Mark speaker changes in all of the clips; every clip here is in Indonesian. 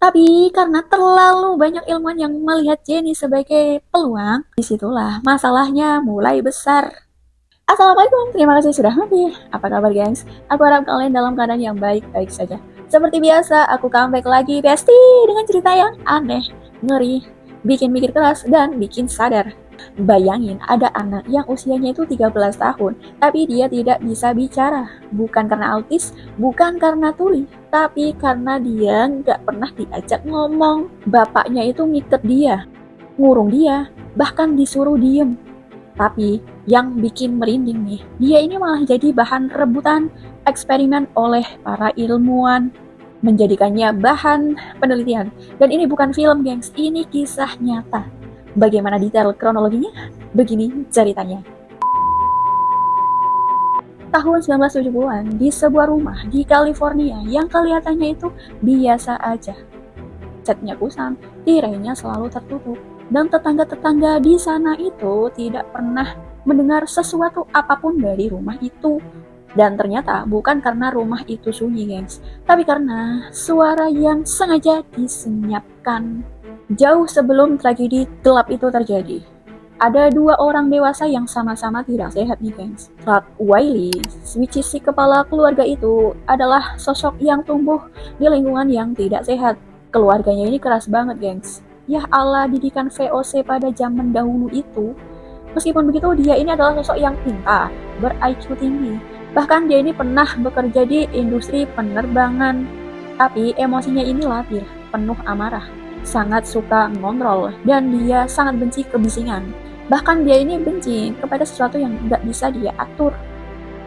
Speaker 1: Tapi karena terlalu banyak ilmuwan yang melihat Jenny sebagai peluang, disitulah masalahnya mulai besar. Assalamualaikum, terima kasih sudah mampir. Apa kabar gengs? Aku harap kalian dalam keadaan yang baik-baik saja. Seperti biasa, aku comeback lagi Besti dengan cerita yang aneh, ngeri, bikin mikir keras, dan bikin sadar. Bayangin ada anak yang usianya itu 13 tahun, tapi dia tidak bisa bicara. Bukan karena autis, bukan karena tuli, tapi karena dia nggak pernah diajak ngomong. Bapaknya itu ngiket dia, ngurung dia, bahkan disuruh diem. Tapi yang bikin merinding nih, dia ini malah jadi bahan rebutan eksperimen oleh para ilmuwan, menjadikannya bahan penelitian. Dan ini bukan film, gengs, ini kisah nyata. Bagaimana detail kronologinya? Begini ceritanya. Tahun 1970-an, di sebuah rumah di California yang kelihatannya itu biasa aja. Catnya kusam, tirainya selalu tertutup, dan tetangga-tetangga di sana itu tidak pernah mendengar sesuatu apapun dari rumah itu. Dan ternyata bukan karena rumah itu sunyi, gengs, tapi karena suara yang sengaja disenyapkan. Jauh sebelum tragedi gelap itu terjadi, ada dua orang dewasa yang sama-sama tidak sehat nih, gengs. Clark Wiley, which is si kepala keluarga itu, adalah sosok yang tumbuh di lingkungan yang tidak sehat. Keluarganya ini keras banget, gengs. Ya Allah, didikan VOC pada zaman dahulu itu. Meskipun begitu, dia ini adalah sosok yang pintar, ber-IQ tinggi. Bahkan dia ini pernah bekerja di industri penerbangan. Tapi emosinya ini labil, penuh amarah, sangat suka ngontrol, dan dia sangat benci kebisingan. Bahkan dia ini benci kepada sesuatu yang nggak bisa dia atur.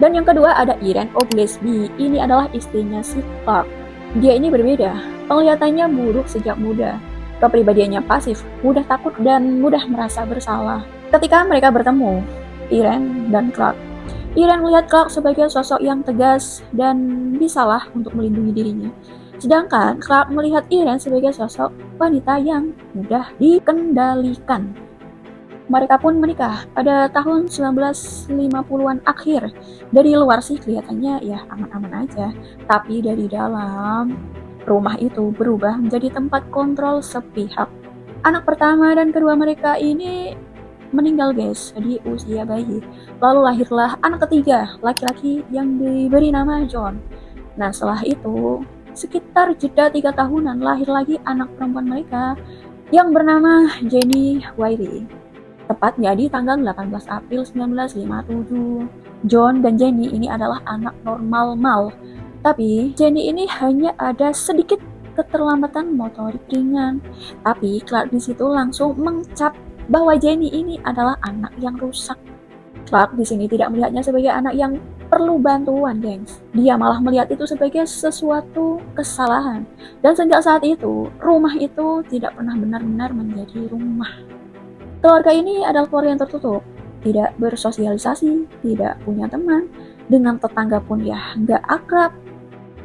Speaker 1: Dan yang kedua ada Irene Oglesby. Ini adalah istrinya si Clark. Dia ini berbeda, penglihatannya buruk sejak muda. Kepribadiannya pasif, mudah takut, dan mudah merasa bersalah. Ketika mereka bertemu, Irene dan Clark, Irene melihat Clark sebagai sosok yang tegas dan bisalah untuk melindungi dirinya. Sedangkan Clark melihat Irene sebagai sosok wanita yang mudah dikendalikan. Mereka pun menikah pada tahun 1950-an akhir. Dari luar sih kelihatannya ya aman-aman aja, tapi dari dalam, rumah itu berubah menjadi tempat kontrol sepihak. Anak pertama dan kedua mereka ini meninggal, guys, di usia bayi. Lalu lahirlah anak ketiga, laki-laki yang diberi nama John. Nah, setelah itu, sekitar jeda 3 tahunan, lahir lagi anak perempuan mereka yang bernama Jenny Wiley. Tepatnya di tanggal 18 April 1957. John dan Jenny ini adalah anak normal mal. Tapi Jenny ini hanya ada sedikit keterlambatan motorik ringan. Tapi Clark di situ langsung mengcap bahwa Jenny ini adalah anak yang rusak. Clark di sini tidak melihatnya sebagai anak yang perlu bantuan, gengs. Dia malah melihat itu sebagai sesuatu kesalahan. Dan sejak saat itu, rumah itu tidak pernah benar-benar menjadi rumah. Keluarga ini adalah keluarga yang tertutup, tidak bersosialisasi, tidak punya teman, dengan tetangga pun ya nggak akrab.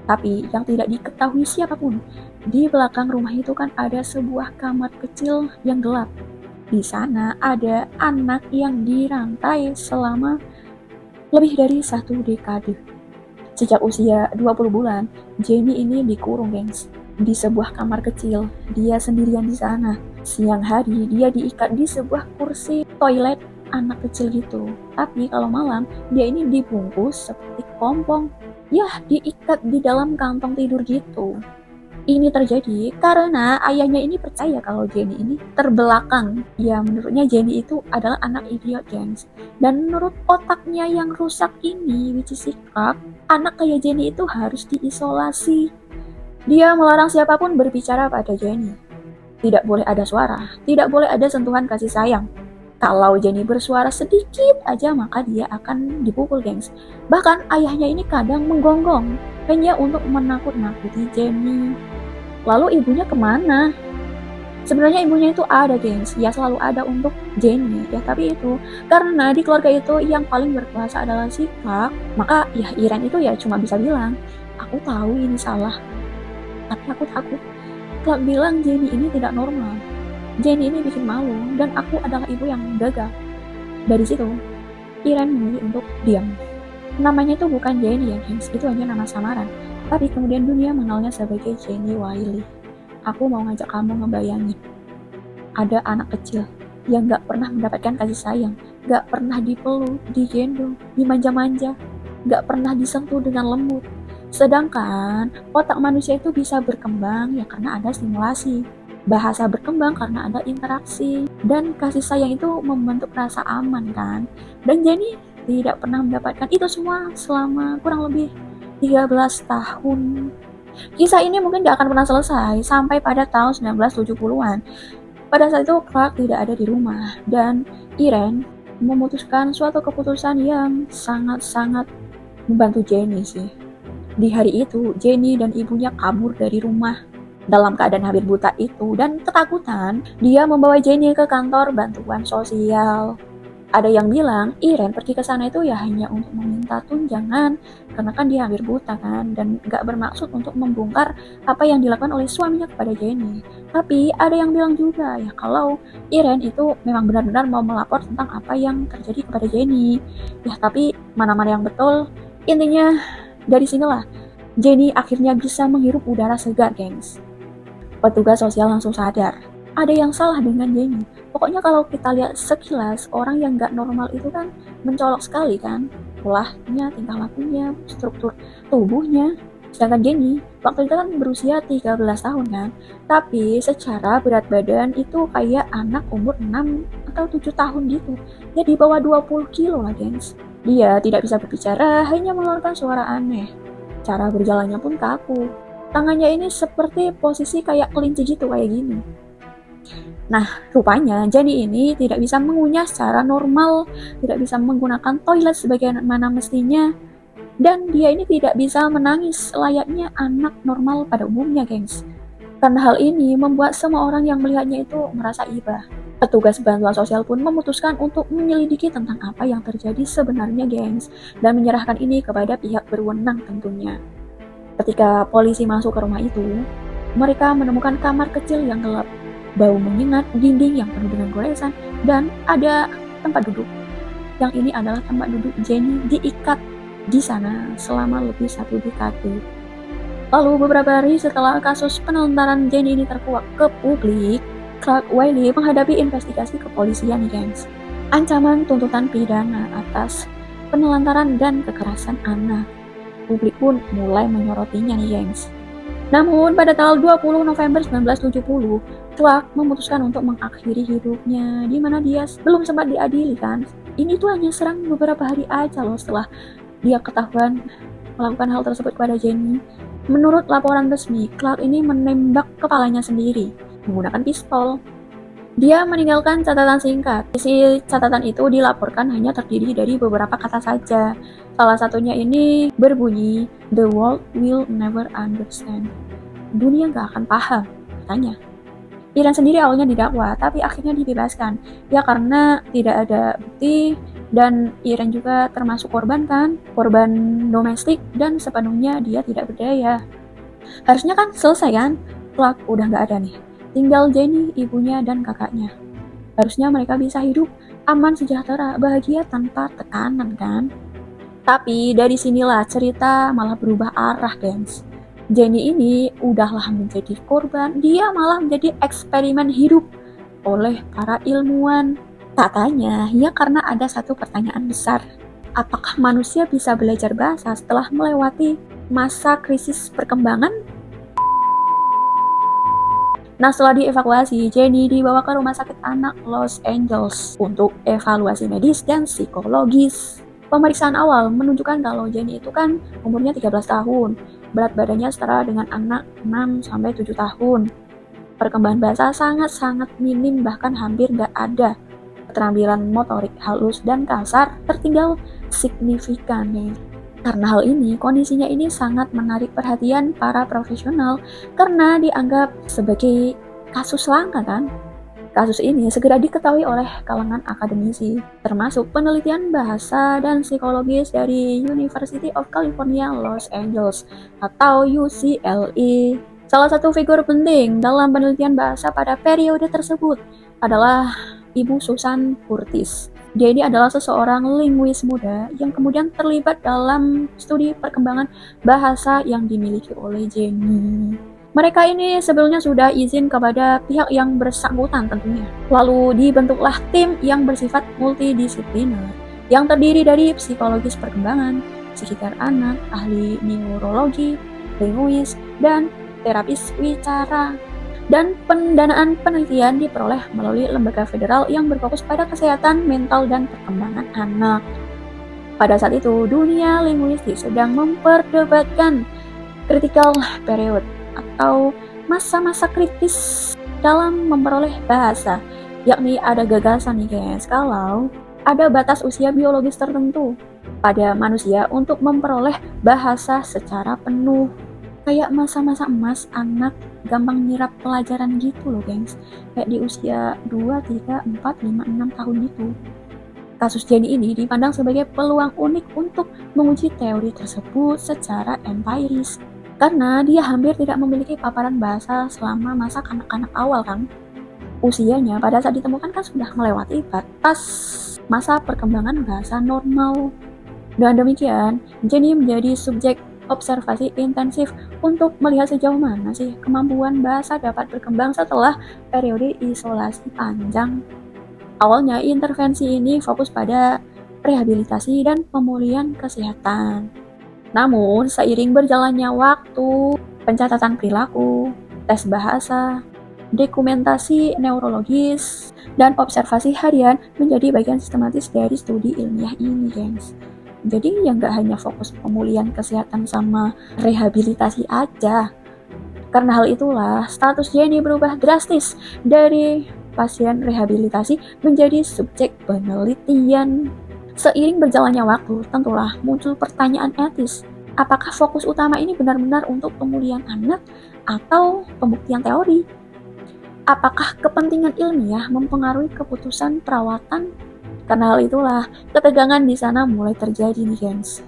Speaker 1: Tapi yang tidak diketahui siapapun, di belakang rumah itu kan ada sebuah kamar kecil yang gelap. Di sana ada anak yang dirantai selama lebih dari 1 dekade. Sejak usia 20 bulan, Jenny ini dikurung, gengs, di sebuah kamar kecil. Dia sendirian di sana. Siang hari dia diikat di sebuah kursi toilet anak kecil gitu. Tapi kalau malam dia ini dibungkus seperti kepompong. Ya, diikat di dalam kantong tidur gitu. Ini terjadi karena ayahnya ini percaya kalau Jenny ini terbelakang. Ya, menurutnya Jenny itu adalah anak idiot, gengs. Dan menurut otaknya yang rusak ini, which is Clark, anak kayak Jenny itu harus diisolasi. Dia melarang siapapun berbicara pada Jenny. Tidak boleh ada suara, tidak boleh ada sentuhan kasih sayang. Kalau Jenny bersuara sedikit aja maka dia akan dipukul, gengs. Bahkan ayahnya ini kadang menggonggong hanya untuk menakut-nakuti Jenny. Lalu ibunya kemana? Sebenarnya ibunya itu ada, gengs. Ya selalu ada untuk Jenny. Ya tapi itu karena di keluarga itu yang paling berkuasa adalah si Clark. Maka ya Irene itu ya cuma bisa bilang, aku tahu ini salah, tapi aku takut. Clark bilang Jenny ini tidak normal. Jenny ini bikin malu dan aku adalah ibu yang gagal. Dari situ, Irene memilih untuk diam. Namanya itu bukan Jenny ya, gengs, itu hanya nama samaran. Tapi kemudian dunia mengenalnya sebagai Jenny Wiley. aku mau ngajak kamu ngebayangin. Ada anak kecil yang gak pernah mendapatkan kasih sayang, gak pernah dipeluk, digendong, dimanja-manja, gak pernah disentuh dengan lembut. Sedangkan otak manusia itu bisa berkembang ya karena ada stimulasi. Bahasa berkembang karena ada interaksi. Dan kasih sayang itu membentuk rasa aman kan. Dan Jenny tidak pernah mendapatkan itu semua selama kurang lebih 13 tahun. Kisah ini mungkin gak akan pernah selesai sampai pada tahun 1970-an. Pada saat itu Clark tidak ada di rumah dan Irene memutuskan suatu keputusan yang sangat-sangat membantu Jenny sih. Di hari itu, Jenny dan ibunya kabur dari rumah dalam keadaan hampir buta itu dan ketakutan. Dia membawa Jenny ke kantor bantuan sosial. Ada yang bilang Irene pergi ke sana itu ya hanya untuk meminta tunjangan karena kan dia hampir buta kan dan gak bermaksud untuk membongkar apa yang dilakukan oleh suaminya kepada Jenny. Tapi ada yang bilang juga ya kalau Irene itu memang benar-benar mau melapor tentang apa yang terjadi kepada Jenny. Ya tapi mana-mana yang betul. Intinya dari sinilah Jenny akhirnya bisa menghirup udara segar, gengs. Petugas sosial langsung sadar ada yang salah dengan Jenny. Pokoknya kalau kita lihat sekilas, orang yang gak normal itu kan mencolok sekali kan. Polanya, tingkah lakunya, struktur tubuhnya. Sedangkan Jenny, waktu itu kan berusia 13 tahun kan. Tapi secara berat badan itu kayak anak umur 6 atau 7 tahun gitu. Ya di bawah 20 kilo lah, gengs. Dia tidak bisa berbicara, hanya mengeluarkan suara aneh. Cara berjalannya pun kaku. Tangannya ini seperti posisi kayak kelinci gitu, kayak gini. Nah, rupanya Jenny ini tidak bisa mengunyah secara normal, tidak bisa menggunakan toilet sebagaimana mestinya, dan dia ini tidak bisa menangis layaknya anak normal pada umumnya, gengs. Karena hal ini membuat semua orang yang melihatnya itu merasa iba. Petugas bantuan sosial pun memutuskan untuk menyelidiki tentang apa yang terjadi sebenarnya, gengs, dan menyerahkan ini kepada pihak berwenang tentunya. Ketika polisi masuk ke rumah itu, mereka menemukan kamar kecil yang gelap, bau menyengat, dinding yang penuh dengan goresan, dan ada tempat duduk. Yang ini adalah tempat duduk Jenny diikat di sana selama lebih 1 dekade. Lalu beberapa hari setelah kasus penelantaran Jenny ini terkuak ke publik, Clark Wiley menghadapi investigasi kepolisian, gengs. Ancaman tuntutan pidana atas penelantaran dan kekerasan anak. Publik pun mulai menyorotinya nih, gengs. Namun pada tanggal 20 November 1970, Clark memutuskan untuk mengakhiri hidupnya, di mana dia belum sempat diadili kan. Ini tuh hanya serang beberapa hari aja loh setelah dia ketahuan melakukan hal tersebut kepada Jenny. Menurut laporan resmi, Clark ini menembak kepalanya sendiri menggunakan pistol. Dia meninggalkan catatan singkat. Isi catatan itu dilaporkan hanya terdiri dari beberapa kata saja. Salah satunya ini berbunyi, "The world will never understand." Dunia gak akan paham, katanya. Irene sendiri awalnya didakwa, tapi akhirnya dibebaskan. Ya karena tidak ada bukti, dan Irene juga termasuk korban kan, korban domestik, dan sepenuhnya dia tidak berdaya. Harusnya kan selesai kan, Clark udah gak ada nih. Tinggal Jenny, ibunya, dan kakaknya. Harusnya mereka bisa hidup aman, sejahtera, bahagia tanpa tekanan kan. Tapi dari sinilah cerita malah berubah arah, gengs. Jenny ini udahlah menjadi korban, dia malah menjadi eksperimen hidup oleh para ilmuwan. Katanya, ya karena ada satu pertanyaan besar. Apakah manusia bisa belajar bahasa setelah melewati masa krisis perkembangan? Nah, setelah dievakuasi, Jenny dibawa ke Rumah Sakit Anak Los Angeles untuk evaluasi medis dan psikologis. Pemeriksaan awal menunjukkan kalau Jenny itu kan umurnya 13 tahun, berat badannya setara dengan anak 6-7 tahun. Perkembangan bahasa sangat-sangat minim, bahkan hampir gak ada. Keterampilan motorik halus dan kasar tertinggal signifikan nih. Karena hal ini, kondisinya ini sangat menarik perhatian para profesional karena dianggap sebagai kasus langka kan. Kasus ini segera diketahui oleh kalangan akademisi, termasuk penelitian bahasa dan psikologis dari University of California, Los Angeles atau UCLA. Salah satu figur penting dalam penelitian bahasa pada periode tersebut adalah Ibu Susan Curtis. Dia ini adalah seseorang linguis muda yang kemudian terlibat dalam studi perkembangan bahasa yang dimiliki oleh Jenny. Mereka ini sebelumnya sudah izin kepada pihak yang bersangkutan tentunya. Lalu dibentuklah tim yang bersifat multidisipliner, yang terdiri dari psikologis perkembangan, psikiater anak, ahli neurologi, linguis, dan terapis wicara. Dan pendanaan penelitian diperoleh melalui lembaga federal yang berfokus pada kesehatan mental dan perkembangan anak. Pada saat itu, dunia linguistik sedang memperdebatkan critical period atau masa-masa kritis dalam memperoleh bahasa, yakni ada gagasan nih guys, kalau ada batas usia biologis tertentu pada manusia untuk memperoleh bahasa secara penuh. Kayak masa-masa emas anak gampang nyerap pelajaran gitu loh gengs, kayak di usia 2, 3, 4, 5, 6 tahun gitu. Kasus Jenny ini dipandang sebagai peluang unik untuk menguji teori tersebut secara empiris, karena dia hampir tidak memiliki paparan bahasa selama masa kanak-kanak awal kan. Usianya pada saat ditemukan kan sudah melewati batas masa perkembangan bahasa normal. Dan demikian, Jenny menjadi subjek observasi intensif untuk melihat sejauh mana sih kemampuan bahasa dapat berkembang setelah periode isolasi panjang. Awalnya intervensi ini fokus pada rehabilitasi dan pemulihan kesehatan. Namun seiring berjalannya waktu, pencatatan perilaku, tes bahasa, dokumentasi neurologis, dan observasi harian menjadi bagian sistematis dari studi ilmiah ini, gengs. Jadi ya nggak hanya fokus pemulihan kesehatan sama rehabilitasi aja. Karena hal itulah, status Jenny berubah drastis dari pasien rehabilitasi menjadi subjek penelitian. Seiring berjalannya waktu, tentulah muncul pertanyaan etis. Apakah fokus utama ini benar-benar untuk pemulihan anak atau pembuktian teori? Apakah kepentingan ilmiah mempengaruhi keputusan perawatan? Karena hal itulah, ketegangan di sana mulai terjadi nih, gengs.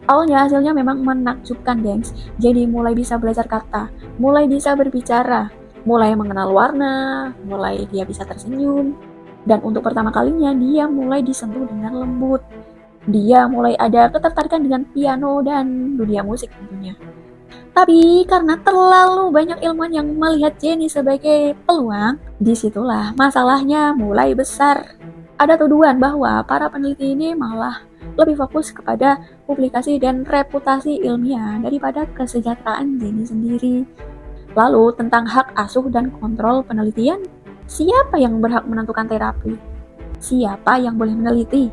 Speaker 1: Awalnya hasilnya memang menakjubkan, gengs. Jadi mulai bisa belajar kata, mulai bisa berbicara, mulai mengenal warna, mulai dia bisa tersenyum. Dan untuk pertama kalinya, dia mulai disentuh dengan lembut. Dia mulai ada ketertarikan dengan piano dan dunia musik tentunya. Tapi karena terlalu banyak ilmuwan yang melihat Jenny sebagai peluang, disitulah masalahnya mulai besar. Ada tuduhan bahwa para peneliti ini malah lebih fokus kepada publikasi dan reputasi ilmiah daripada kesejahteraan Jenny sendiri. Lalu tentang hak asuh dan kontrol penelitian, siapa yang berhak menentukan terapi? Siapa yang boleh meneliti?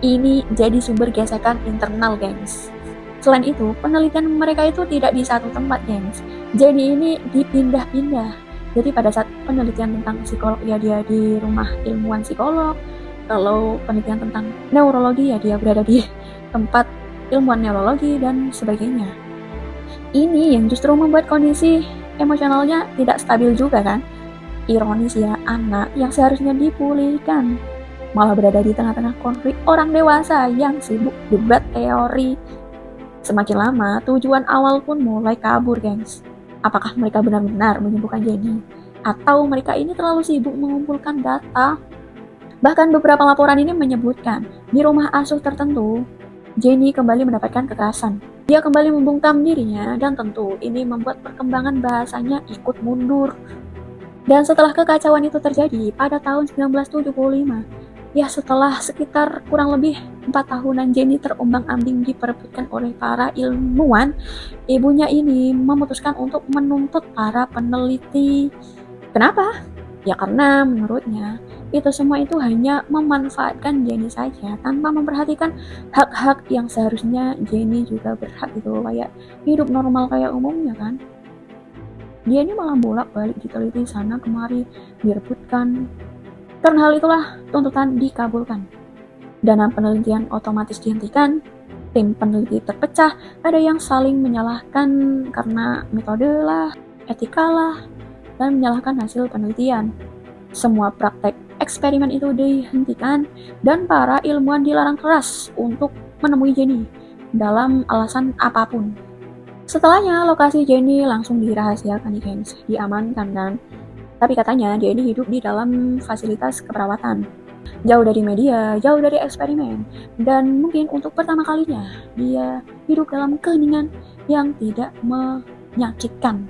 Speaker 1: Ini jadi sumber gesekan internal, gengs. Selain itu, penelitian mereka itu tidak di satu tempat, gengs. Jadi ini dipindah-pindah. Jadi pada saat penelitian tentang psikolog ya dia di rumah ilmuwan psikolog, kalau penelitian tentang neurologi ya dia berada di tempat ilmuwan neurologi dan sebagainya. Ini yang justru membuat kondisi emosionalnya tidak stabil juga kan. Ironis ya, anak yang seharusnya dipulihkan malah berada di tengah-tengah konflik orang dewasa yang sibuk debat teori. Semakin lama, tujuan awal pun mulai kabur, gengs. Apakah mereka benar-benar menyembuhkan Jenny? Atau mereka ini terlalu sibuk mengumpulkan data? Bahkan beberapa laporan ini menyebutkan, di rumah asuh tertentu, Jenny kembali mendapatkan kekerasan. Dia kembali membungkam dirinya, dan tentu ini membuat perkembangan bahasanya ikut mundur. Dan setelah kekacauan itu terjadi pada tahun 1975, ya setelah sekitar kurang lebih 4 tahunan Jenny terombang-ambing diperebutkan oleh para ilmuwan, ibunya ini memutuskan untuk menuntut para peneliti. Kenapa? Ya karena menurutnya itu semua itu hanya memanfaatkan Jenny saja tanpa memperhatikan hak-hak yang seharusnya Jenny juga berhak gitu, kayak hidup normal kayak umumnya kan. Dia ini malah bolak-balik diteliti sana kemari, direbutkan. Karena hal itulah tuntutan dikabulkan. Dana penelitian otomatis dihentikan, tim peneliti terpecah, ada yang saling menyalahkan karena metode lah, etika lah, dan menyalahkan hasil penelitian. Semua praktek eksperimen itu dihentikan dan para ilmuwan dilarang keras untuk menemui Jenny dalam alasan apapun. Setelahnya, lokasi Jenny langsung dirahasiakan nih, gengs, diamankan kan. Tapi katanya dia ini hidup di dalam fasilitas keperawatan, jauh dari media, jauh dari eksperimen, dan mungkin untuk pertama kalinya dia hidup dalam keheningan yang tidak menyakitkan.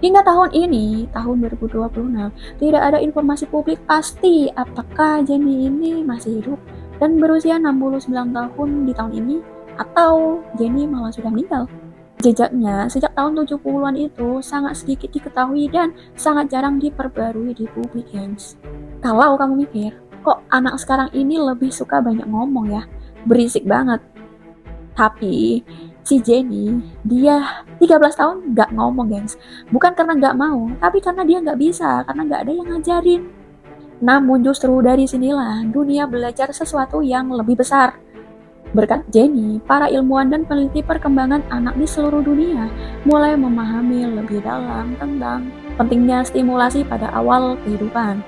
Speaker 1: Hingga tahun ini, tahun 2026, tidak ada informasi publik pasti apakah Jenny ini masih hidup dan berusia 69 tahun di tahun ini, atau Jenny malah sudah meninggal. Jejaknya sejak tahun 70-an itu sangat sedikit diketahui dan sangat jarang diperbarui di publik, gengs. Kalau kamu mikir, kok anak sekarang ini lebih suka banyak ngomong ya, berisik banget. Tapi si Jenny, dia 13 tahun nggak ngomong, gengs. Bukan karena nggak mau, tapi karena dia nggak bisa, karena nggak ada yang ngajarin. Namun justru dari sinilah dunia belajar sesuatu yang lebih besar. Berkat Jenny, para ilmuwan dan peneliti perkembangan anak di seluruh dunia mulai memahami lebih dalam tentang pentingnya stimulasi pada awal kehidupan.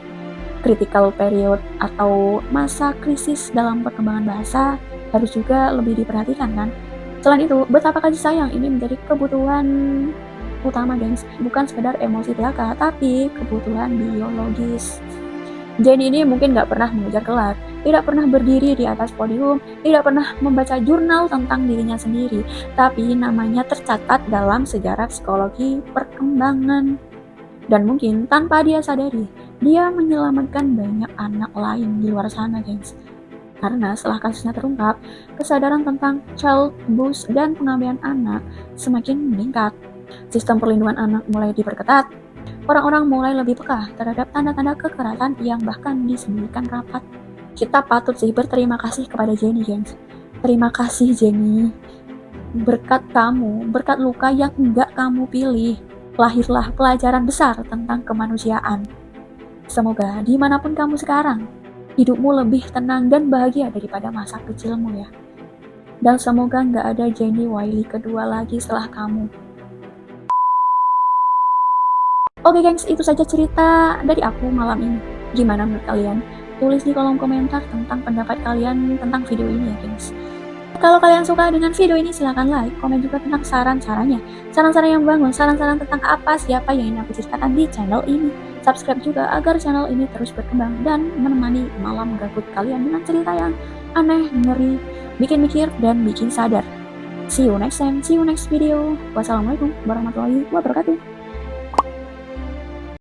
Speaker 1: Critical period atau masa krisis dalam perkembangan bahasa harus juga lebih diperhatikan, kan? Selain itu, betapa kasih sayang ini menjadi kebutuhan utama, gengs. Bukan sekedar emosi belaka, tapi kebutuhan biologis. Jenny ini mungkin nggak pernah mengejar gelar, tidak pernah berdiri di atas podium, tidak pernah membaca jurnal tentang dirinya sendiri, tapi namanya tercatat dalam sejarah psikologi perkembangan. Dan mungkin tanpa dia sadari, dia menyelamatkan banyak anak lain di luar sana, gengs. Karena setelah kasusnya terungkap, kesadaran tentang child abuse dan pengambilan anak semakin meningkat. Sistem perlindungan anak mulai diperketat, orang-orang mulai lebih peka terhadap tanda-tanda kekerasan yang bahkan disembunyikan rapat. Kita patut sih berterima kasih kepada Jenny, gengs. Terima kasih, Jenny. Berkat kamu, berkat luka yang enggak kamu pilih, lahirlah pelajaran besar tentang kemanusiaan. Semoga dimanapun kamu sekarang, hidupmu lebih tenang dan bahagia daripada masa kecilmu ya. Dan semoga nggak ada Jenny Wiley kedua lagi setelah kamu. Oke, gengs, itu saja cerita dari aku malam ini. Gimana menurut kalian? Tulis di kolom komentar tentang pendapat kalian tentang video ini ya, gengs. Kalau kalian suka dengan video ini, silahkan like, komen juga tentang saran-sarannya. Saran-saran yang bangun, saran-saran tentang apa, siapa yang ingin aku ceritakan di channel ini. Subscribe juga agar channel ini terus berkembang dan menemani malam gabut kalian dengan cerita yang aneh, ngeri, bikin mikir, dan bikin sadar. See you next time, see you next video. Wassalamualaikum warahmatullahi wabarakatuh.